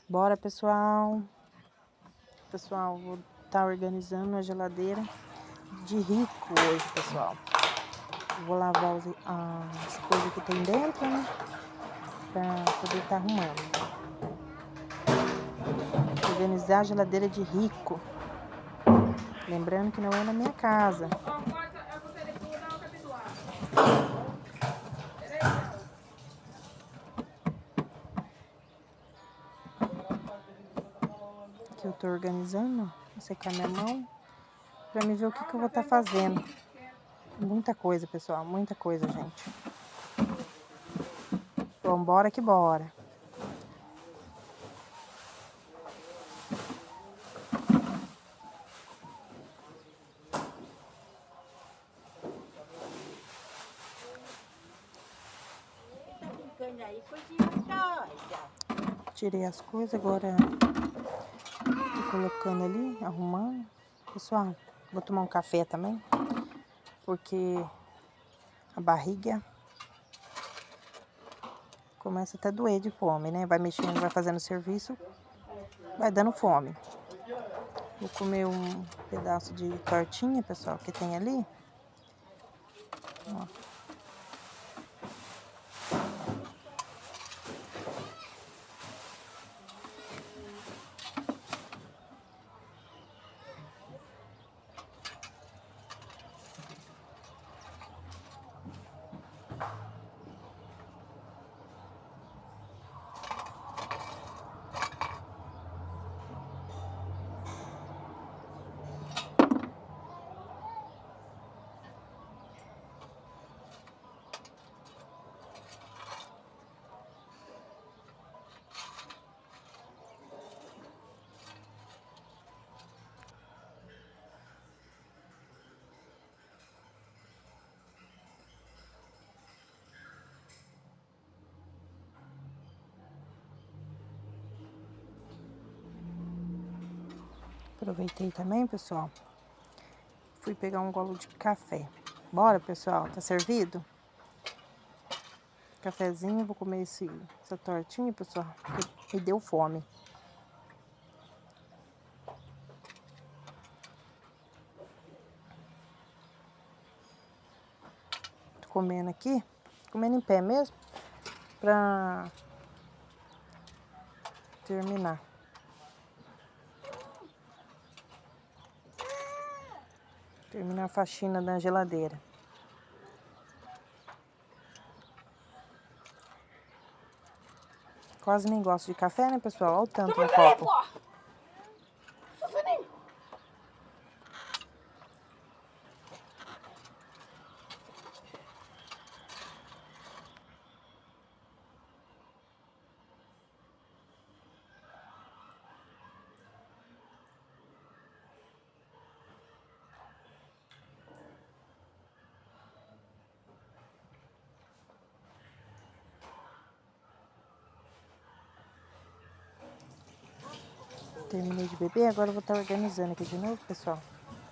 Bora, pessoal. Pessoal, vou estar organizando a geladeira de rico hoje, pessoal. Vou lavar as coisas que tem dentro, né? Pra poder estar arrumando. Organizar a geladeira de rico. Lembrando que não é na minha casa. Aqui eu tô organizando. Vou secar minha mão. Pra me ver o que eu vou estar fazendo. Muita coisa, pessoal. Muita coisa, gente. Vambora que bora. Tirei as coisas, agora tô colocando ali, arrumando. Pessoal, vou tomar um café também, porque a barriga começa até a doer de fome, né? Vai mexendo, vai fazendo serviço, vai dando fome. Vou comer um pedaço de tortinha, pessoal, que tem ali. Ó. Aproveitei também, pessoal. Fui pegar um golo de café. Bora, pessoal, tá servido? Cafezinho, vou comer essa tortinha, pessoal, que me deu fome. Tô comendo aqui, comendo em pé mesmo, pra terminar. Terminar a faxina da geladeira. Quase nem gosto de café, né, pessoal? Olha o tanto no copo. Terminei de beber, agora eu vou estar organizando aqui de novo, pessoal.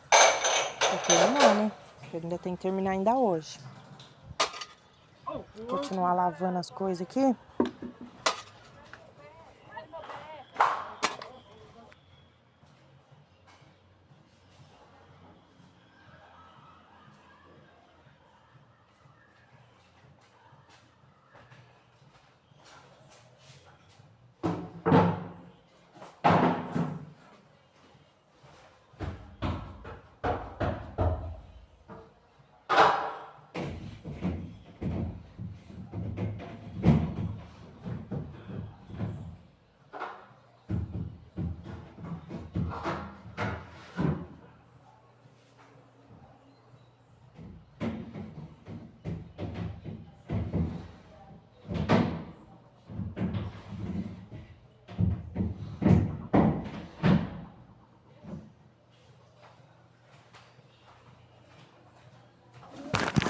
Pra terminar, né? Porque eu ainda tenho que terminar ainda hoje. Continuar lavando as coisas aqui.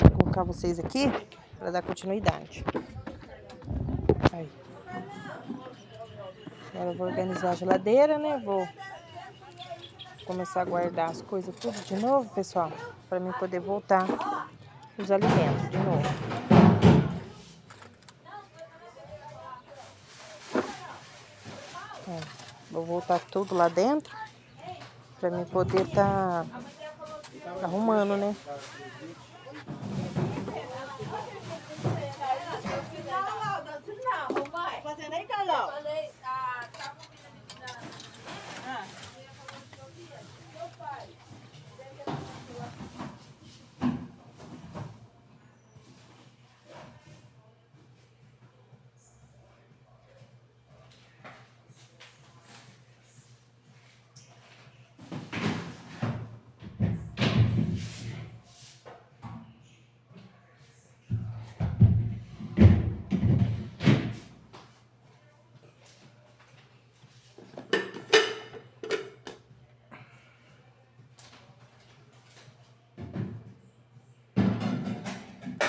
Vou colocar vocês aqui para dar continuidade. Aí. Agora eu vou organizar a geladeira, né? Vou começar a guardar as coisas tudo de novo, pessoal, para mim poder voltar os alimentos de novo. Ó, vou voltar tudo lá dentro pra mim poder tá arrumando, né?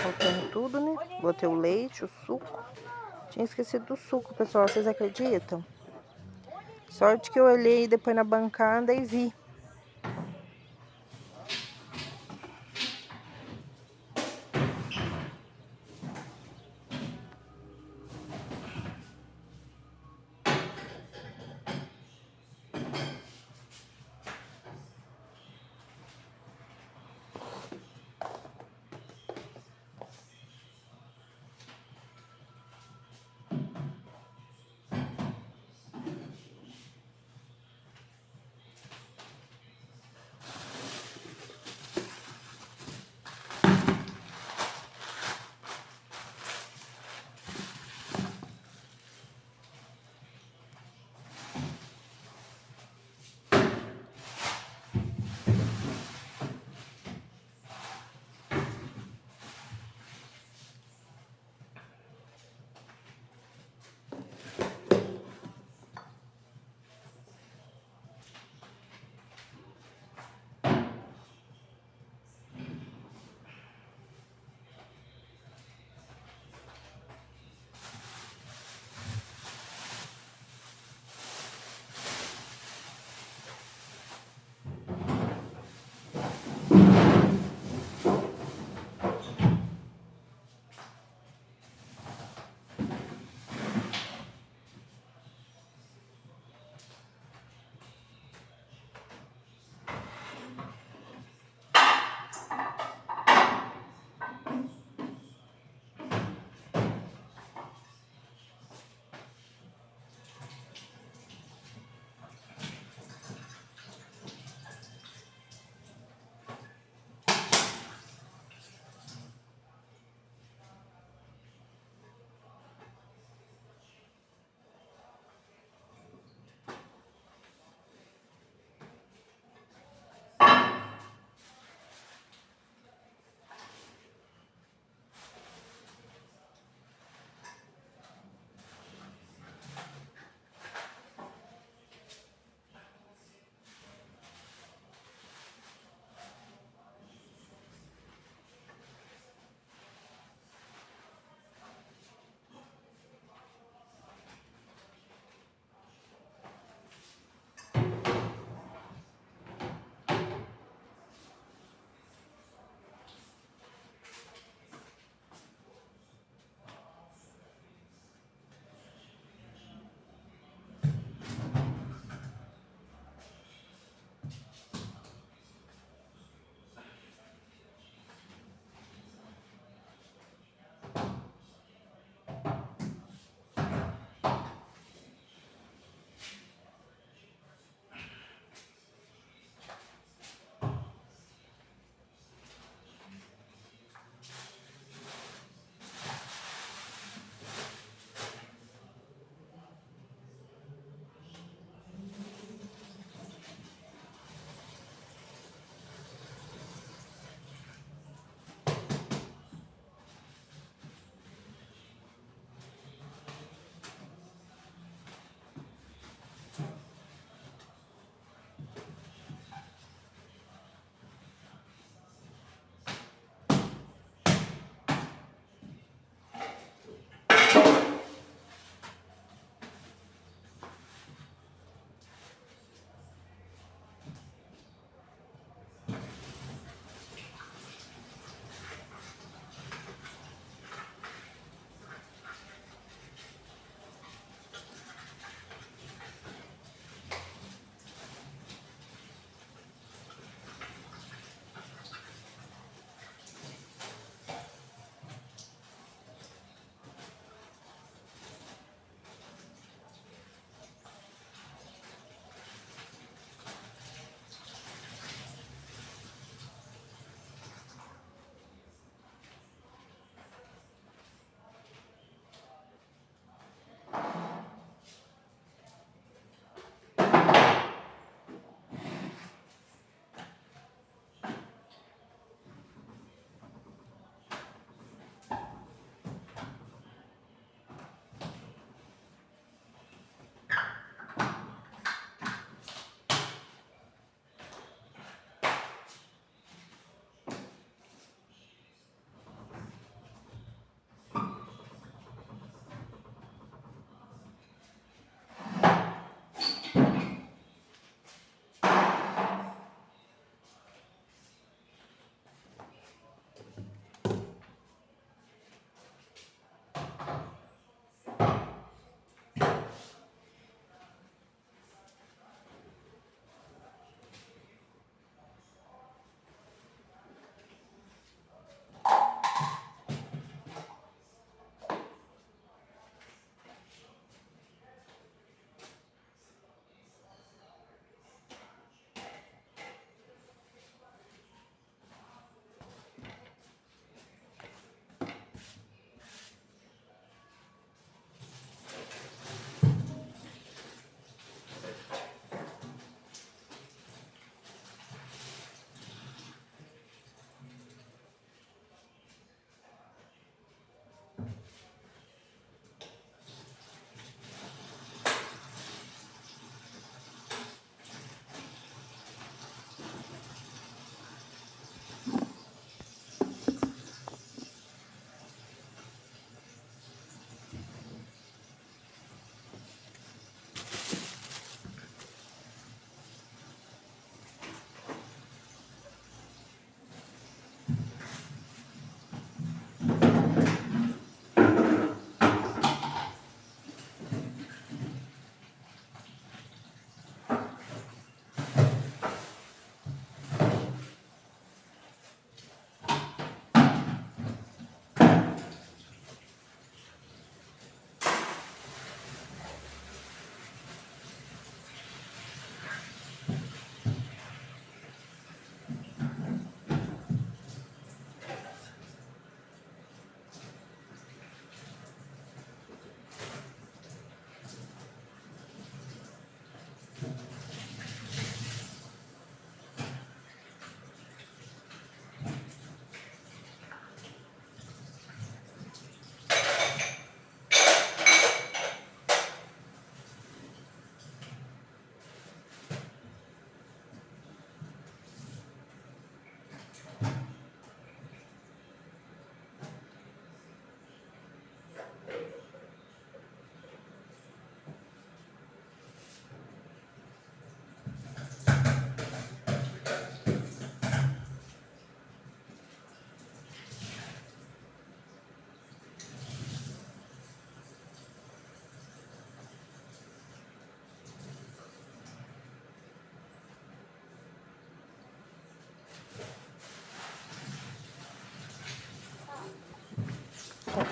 Colocando tudo, né? Botei o leite, o suco. Tinha esquecido do suco, pessoal. Vocês acreditam? Sorte que eu olhei depois na bancada e vi.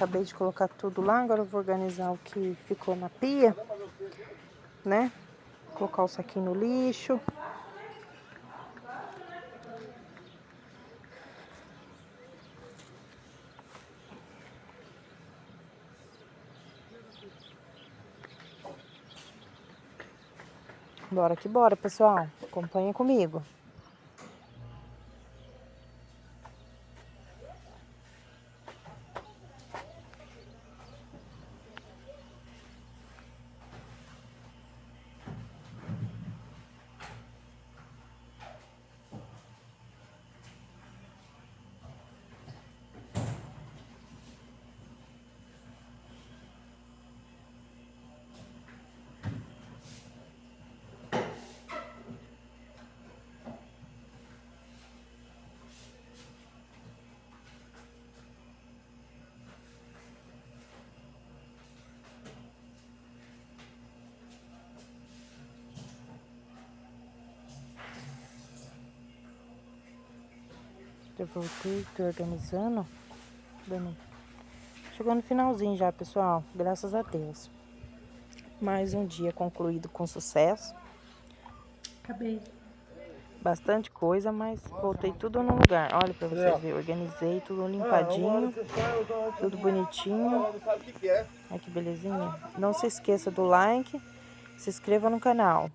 Acabei de colocar tudo lá, agora eu vou organizar o que ficou na pia, né? Colocar o saquinho no lixo. Bora que bora, pessoal. Acompanha comigo. Já voltei, tô organizando. Chegou no finalzinho já, pessoal. Graças a Deus. Mais um dia concluído com sucesso. Acabei. Bastante coisa, mas voltei tudo no lugar. Olha pra vocês verem, organizei tudo limpadinho, tudo bonitinho. Olha que belezinha. Não se esqueça do like, se inscreva no canal.